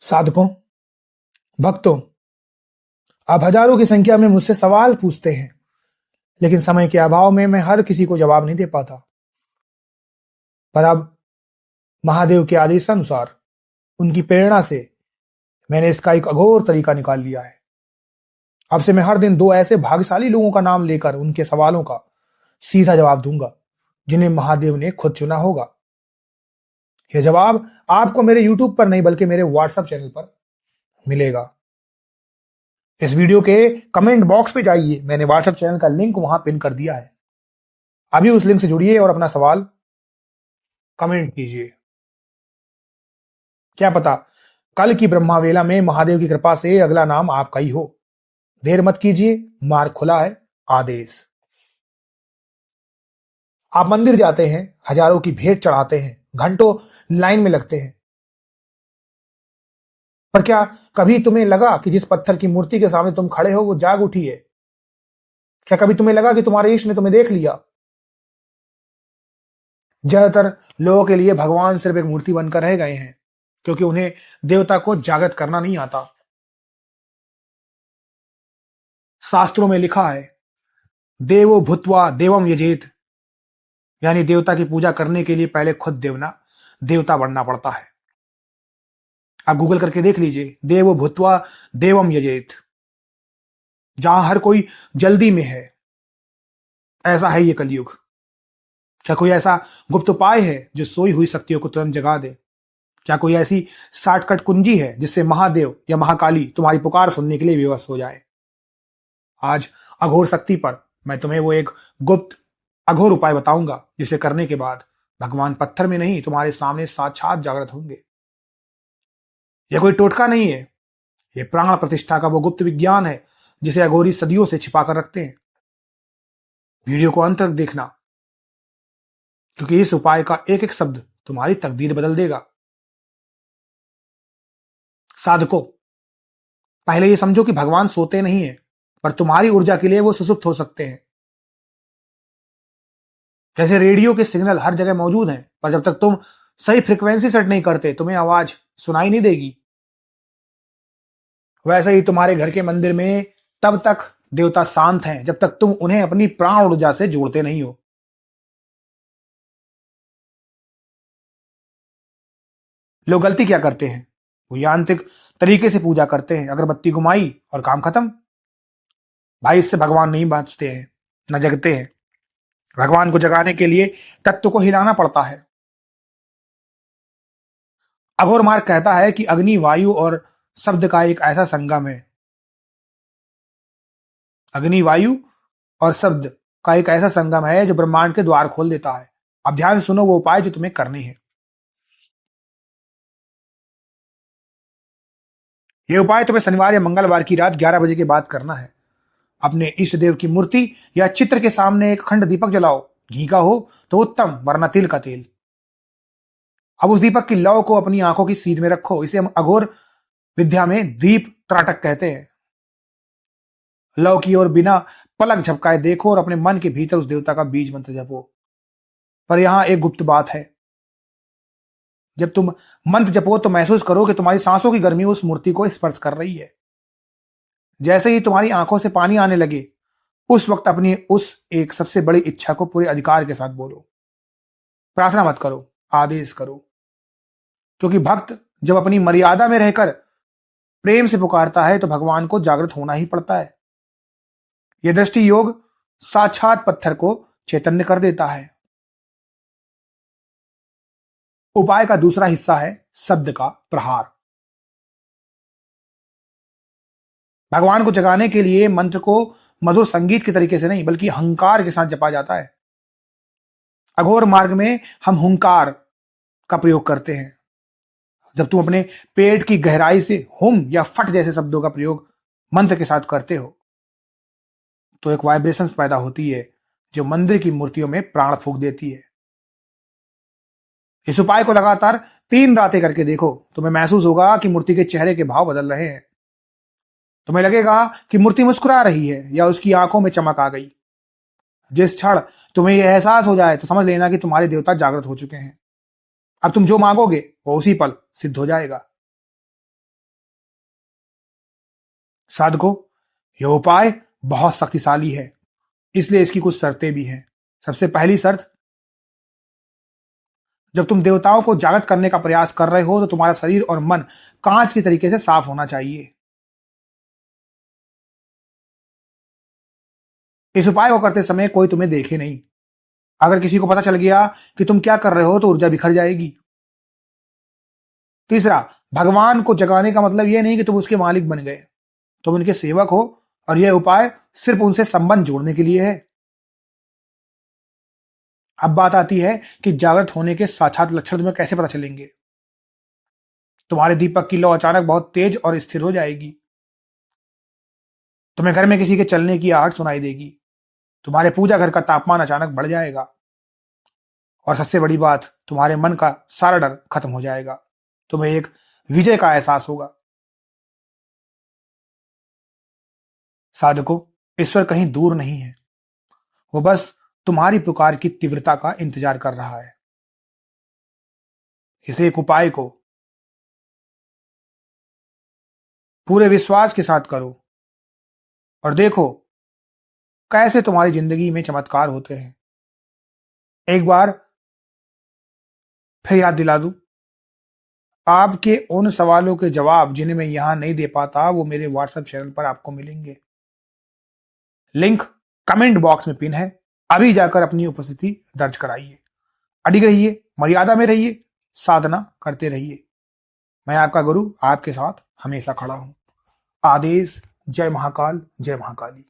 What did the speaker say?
साधकों, भक्तों, आप हजारों की संख्या में मुझसे सवाल पूछते हैं, लेकिन समय के अभाव में मैं हर किसी को जवाब नहीं दे पाता। पर अब महादेव के आदेशानुसार, उनकी प्रेरणा से मैंने इसका एक अघोर तरीका निकाल लिया है। अब से मैं हर दिन दो ऐसे भाग्यशाली लोगों का नाम लेकर उनके सवालों का सीधा जवाब दूंगा, जिन्हें महादेव ने खुद चुना होगा। यह जवाब आपको मेरे YouTube पर नहीं बल्कि मेरे WhatsApp चैनल पर मिलेगा। इस वीडियो के कमेंट बॉक्स पे जाइए, मैंने WhatsApp चैनल का लिंक वहां पिन कर दिया है। अभी उस लिंक से जुड़िए और अपना सवाल कमेंट कीजिए। क्या पता कल की ब्रह्मावेला में महादेव की कृपा से अगला नाम आपका ही हो। देर मत कीजिए, मार्ग खुला है, आदेश। आप मंदिर जाते हैं, हजारों की भेंट चढ़ाते हैं, घंटों लाइन में लगते हैं, पर क्या कभी तुम्हें लगा कि जिस पत्थर की मूर्ति के सामने तुम खड़े हो वो जाग उठी है? क्या कभी तुम्हें लगा कि तुम्हारे ईश ने तुम्हें देख लिया? ज्यादातर लोगों के लिए भगवान सिर्फ एक मूर्ति बनकर रह गए हैं, क्योंकि उन्हें देवता को जागृत करना नहीं आता। शास्त्रों में लिखा है, देवो भूत्वा देवम यजेत, यानी देवता की पूजा करने के लिए पहले खुद देवता बनना पड़ता है। आप गूगल करके देख लीजिए, देवो भूत्वा देवम यजेत। जहां हर कोई जल्दी में है, ऐसा है ये कलयुग। क्या कोई ऐसा गुप्त उपाय है जो सोई हुई शक्तियों को तुरंत जगा दे? क्या कोई ऐसी शॉर्टकट कुंजी है जिससे महादेव या महाकाली तुम्हारी पुकार सुनने के लिए विवश हो जाए? आज अघोर शक्ति पर मैं तुम्हें वो एक गुप्त अघोर उपाय बताऊंगा, जिसे करने के बाद भगवान पत्थर में नहीं तुम्हारे सामने साक्षात जागृत होंगे। यह कोई टोटका नहीं है, यह प्राण प्रतिष्ठा का वो गुप्त विज्ञान है जिसे अघोरी सदियों से छिपा कर रखते हैं। वीडियो को अंत तक देखना, क्योंकि इस उपाय का एक एक शब्द तुम्हारी तकदीर बदल देगा। साधकों, पहले ये समझो कि भगवान सोते नहीं है, पर तुम्हारी ऊर्जा के लिए वो सुसुप्त हो सकते हैं। जैसे रेडियो के सिग्नल हर जगह मौजूद हैं, पर जब तक तुम सही फ्रीक्वेंसी सेट नहीं करते तुम्हें आवाज सुनाई नहीं देगी। वैसे ही तुम्हारे घर के मंदिर में तब तक देवता शांत हैं जब तक तुम उन्हें अपनी प्राण ऊर्जा से जोड़ते नहीं हो। लोग गलती क्या करते हैं? वो यांत्रिक तरीके से पूजा करते हैं, अगरबत्ती घुमाई और काम खत्म। भाई, इससे भगवान नहीं बचते हैं, न जगते हैं। भगवान को जगाने के लिए तत्व को हिलाना पड़ता है। अघोर मार्ग कहता है कि अग्नि, वायु और शब्द का एक ऐसा संगम है। अग्नि, वायु और शब्द का एक ऐसा संगम है जो ब्रह्मांड के द्वार खोल देता है। अब ध्यान से सुनो वो उपाय जो तुम्हें करने हैं। ये उपाय तुम्हें शनिवार या मंगलवार की रात 11 बजे के बाद करना है। अपने इष्ट देव की मूर्ति या चित्र के सामने एक अखंड दीपक जलाओ। घी का हो तो उत्तम, वरना तिल का तेल। अब उस दीपक की लौ को अपनी आंखों की सीध में रखो। इसे हम अघोर विद्या में दीप त्राटक कहते हैं। लौ की ओर बिना पलक झपकाए देखो और अपने मन के भीतर उस देवता का बीज मंत्र जपो। पर यहां एक गुप्त बात है। जब तुम मंत्र जपो तो महसूस करो कि तुम्हारी सांसों की गर्मी उस मूर्ति को स्पर्श कर रही है। जैसे ही तुम्हारी आंखों से पानी आने लगे, उस वक्त अपनी उस एक सबसे बड़ी इच्छा को पूरे अधिकार के साथ बोलो। प्रार्थना मत करो, आदेश करो। क्योंकि भक्त जब अपनी मर्यादा में रहकर प्रेम से पुकारता है तो भगवान को जागृत होना ही पड़ता है। यह दृष्टि योग साक्षात पत्थर को चैतन्य कर देता है। उपाय का दूसरा हिस्सा है शब्द का प्रहार। भगवान को जगाने के लिए मंत्र को मधुर संगीत के तरीके से नहीं बल्कि हंकार के साथ जपा जाता है। अघोर मार्ग में हम हुंकार का प्रयोग करते हैं। जब तुम अपने पेट की गहराई से हुम या फट जैसे शब्दों का प्रयोग मंत्र के साथ करते हो तो एक वाइब्रेशंस पैदा होती है जो मंदिर की मूर्तियों में प्राण फूंक देती है। इस उपाय को लगातार 3 रातें करके देखो। तुम्हें महसूस होगा कि मूर्ति के चेहरे के भाव बदल रहे हैं। तुम्हें लगेगा कि मूर्ति मुस्कुरा रही है या उसकी आंखों में चमक आ गई। जिस क्षण तुम्हें यह एहसास हो जाए तो समझ लेना कि तुम्हारे देवता जागृत हो चुके हैं। अब तुम जो मांगोगे वो उसी पल सिद्ध हो जाएगा। साधकों, यह उपाय बहुत शक्तिशाली है, इसलिए इसकी कुछ शर्तें भी हैं। सबसे पहली शर्त, जब तुम देवताओं को जागृत करने का प्रयास कर रहे हो तो तुम्हारा शरीर और मन कांच की तरीके से साफ होना चाहिए। इस उपाय को करते समय कोई तुम्हें देखे नहीं। अगर किसी को पता चल गया कि तुम क्या कर रहे हो तो ऊर्जा बिखर जाएगी। तीसरा, भगवान को जगाने का मतलब यह नहीं कि तुम उसके मालिक बन गए, तुम उनके सेवक हो और यह उपाय सिर्फ उनसे संबंध जोड़ने के लिए है। अब बात आती है कि जागृत होने के साक्षात लक्षण तुम्हें कैसे पता चलेंगे। तुम्हारे दीपक की लौ अचानक बहुत तेज और स्थिर हो जाएगी। तुम्हें घर में किसी के चलने की आहट सुनाई देगी। तुम्हारे पूजा घर का तापमान अचानक बढ़ जाएगा। और सबसे बड़ी बात, तुम्हारे मन का सारा डर खत्म हो जाएगा। तुम्हें एक विजय का एहसास होगा। साधकों, ईश्वर कहीं दूर नहीं है, वो बस तुम्हारी पुकार की तीव्रता का इंतजार कर रहा है। इस एक उपाय को पूरे विश्वास के साथ करो और देखो कैसे तुम्हारी जिंदगी में चमत्कार होते हैं। एक बार फिर याद दिला दूं, आपके उन सवालों के जवाब जिन्हें मैं यहां नहीं दे पाता वो मेरे व्हाट्सएप चैनल पर आपको मिलेंगे। लिंक कमेंट बॉक्स में पिन है। अभी जाकर अपनी उपस्थिति दर्ज कराइए। अडिग रहिए, मर्यादा में रहिए, साधना करते रहिए। मैं आपका गुरु आपके साथ हमेशा खड़ा हूं। आदेश। जय महाकाल, जय महाकाली।